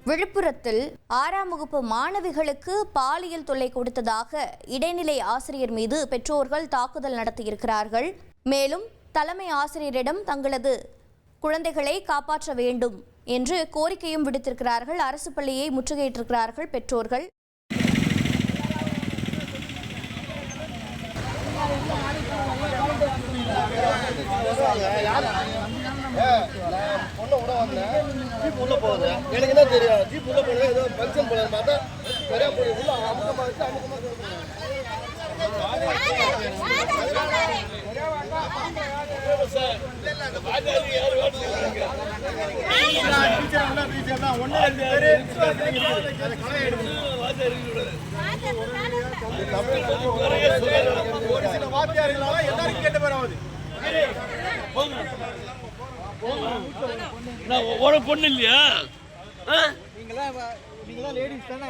விழுப்புரத்தில் 6ஆம் வகுப்பு மாணவிகளுக்கு பாலியல் தொல்லை கொடுத்ததாக இடைநிலை ஆசிரியர் மீது பெற்றோர்கள் தாக்குதல் நடத்தியிருக்கிறார்கள். மேலும் தலைமை ஆசிரியரிடம் தங்களது குழந்தைகளை காப்பாற்ற வேண்டும் என்று கோரிக்கையும் விடுத்திருக்கிறார்கள். அரசு பள்ளியை முற்றுகையிட்டிருக்கிறார்கள் பெற்றோர்கள். பொண்ணு விட வந்தேன், ஜீப் உள்ள போகுது. எனக்கு என்ன தெரியும், ஜீப் உள்ள போகுது, ஏதோ ஃபங்க்ஷன் போல பார்த்தா நிறையா போய் உள்ள அமுக்கமாக வச்சு எல்லாரும் கேட்டு போறாவது பொண்ணு இல்லையா? நீங்களா லேடிஸ் தானே?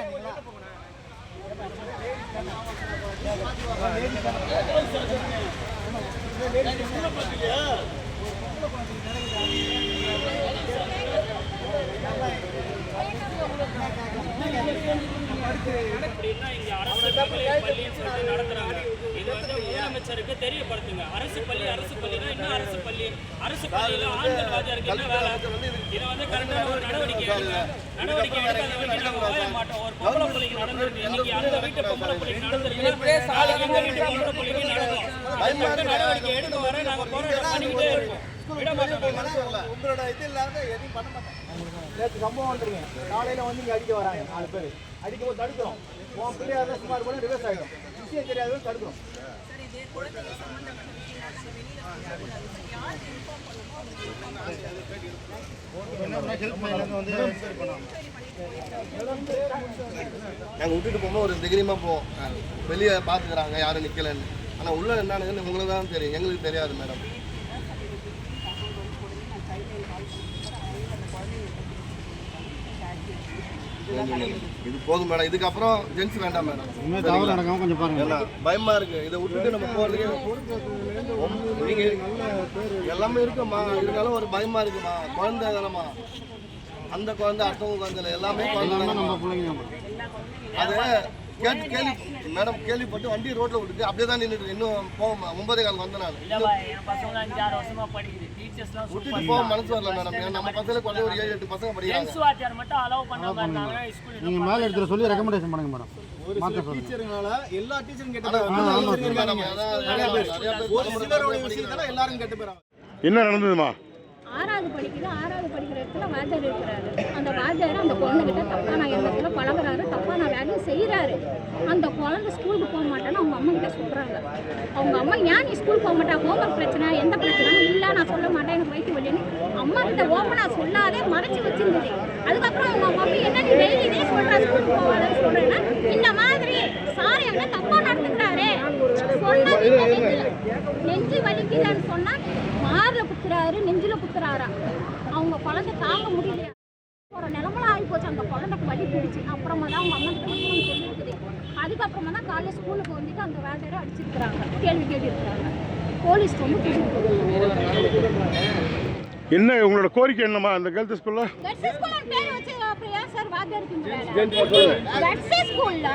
முதலமைச்சருக்கு தெரியப்படுத்துங்க. அரசு பள்ளி இன்னும் அரசு பள்ளியில ஆண்கள் வாத்தியாருக்கு என்ன வேலை? இதை கரெக்டான ஒரு நடவடிக்கை எடுக்க மாட்டோம். ஒரு பொம்பளை பிள்ளைக்கு நடந்திருக்கு, இன்னைக்கு அந்த வீட்டு பொம்பளை பிள்ளைக்கு நடந்திருக்கு, நாளைக்கு இந்த வீட்டு பொம்பளை பிள்ளைக்கு நடக்கும். அதுக்கு நடவடிக்கை எடுக்க வர நாங்க போராட்டம் பண்ணிக்கிட்டே இருக்கோம். உங்களோட இது இல்லாத எதையும் பண்ண மாட்டேன். நேற்று சம்பவம் வந்துருங்க, காலையில வந்து இங்க அடிக்க வராங்க 4 பேர். அடிக்க போது தடுக்கிறோம். உன் பிள்ளையாதான் சுமார் கூட ரிவர்ஸ் ஆகிடும். விஷயம் தெரியாத தடுக்கிறோம். நாங்கள் விட்டுட்டு போகும்போது ஒரு தைரியமாக போவோம். வெளியே பார்த்துக்கிறாங்க, யாரும் நிற்கலன்னு. ஆனால் உள்ள என்னன்னு உங்களுக்கு தான் தெரியும், எங்களுக்கு தெரியாது மேடம். இது போதும் மேடம், இதுக்கப்புறம் ஜென்ஸ் வேண்டாம் மேடம். கொஞ்சம் பாருங்க, பயமா இருக்கு. இதை விட்டுட்டு நம்ம போறதுக்கு நீங்க எல்லாமே இருக்குமா, இருந்தாலும் ஒரு பயமா இருக்குமா. குழந்தை தானம்மா, அந்த குழந்தை அடுத்தவங்க குழந்தை எல்லாமே குழந்தை. அது கேள்விப்பட்டு வண்டி ரோட்ல விட்டுட்டு அப்படியே தான் நின்றுட்டு இன்னும் போவோம். 9:15 வந்தேன் நான். விட்டுட்டு போக மனசு வரல மேடம். நம்ம பசங்க குழந்தை ஒரு 7-8 பசங்க படிக்கிறாங்க. நீங்க மேல எடுத்து சொல்லி ரெக்கமெண்டேஷன் பண்ணுங்க மேடம். டீச்சர்னால எல்லா டீச்சரும் கேட்டு எல்லாரும் கேட்டு போறாங்க. என்ன நடந்ததுமா? 6வது படிக்கிற இடத்துல வாத்தியார் இருக்கிறாரு. அந்த வாத்தியார் அந்த குழந்தைகிட்ட தப்பான எண்ணத்தில் பழகுறாரு, தப்பான வேலையை செய்கிறாரு. அந்த குழந்தை ஸ்கூலுக்கு போக மாட்டேன்னு அவங்க அம்மா கிட்ட சொல்கிறாங்க. அவங்க அம்மா ஏன் நீ ஸ்கூல் போக மாட்டா, ஹோம்ஒர்க் பிரச்சனை எந்த பிரச்சனையும் இல்லை, நான் சொல்ல மாட்டேன், எனக்கு வயிற்று வலின்னு அம்மா கிட்ட ஓப்பனாக சொல்லாதே மறைச்சி வச்சிருந்தது. அதுக்கப்புறம் அவங்க அம்மா என்ன நீ டெய்லி இதே சொல்கிறா, ஸ்கூலுக்கு போகாதன்னு சொல்கிறேன்னா இந்த மாதிரி சாரி அங்கே தப்பாக நடந்துக்கிறாரு சொன்னது. நெஞ்சு வலிக்குதான்னு சொன்னால் மாரில் குத்துறாரு, நெஞ்சில் குத்துறாரா. அவங்க குழந்தை தாங்க முடியலையா, ஒரு நிலமலாம் ஆகி போச்சு. அந்த குழந்தைக்கு வலி பிடிச்சி அப்புறமா தான் அவங்க அம்மா கிட்ட சொல்லியிருக்குது. அதுக்கப்புறமா தான் காலையில் ஸ்கூலுக்கு வந்துட்டு அந்த வேலையை அடிச்சிருக்கிறாங்க, கேள்வி கேட்டிருக்கிறாங்க. போலீஸ் வந்து என்ன உங்களோட கோரிக்கை என்னமா? அந்த கேர்ள்ஸ் ஸ்கூல்ல பேர் வச்சு அப்படியா சார் வாத்தியார் ஸ்கூல்ல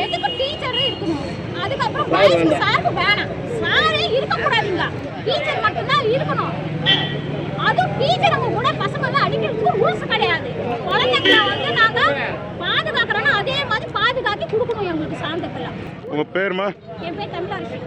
எதுக்கு டீச்சரும் இருக்கணும். அதுக்கப்புறம் பாய்ஸ் சாருக்கு வேணாம், சாரே இருக்கக்கூடாதுங்க, டீச்சர் மட்டும்தான் இருக்கணும். அதுவும் டீச்சர் அவங்க கூட பசங்க வந்து அடிக்கிறதுக்கு ரூல்ஸ் கிடையாது. குழந்தைங்களை வந்து நாங்க பாதுகாக்கிறோன்னா அதே மாதிரி பாதுகாக்கி கொடுக்கணும் எங்களுக்கு சார்ந்தப்பெல்லாம். உங்க பேருமா? என் பேர் தமிழரசி.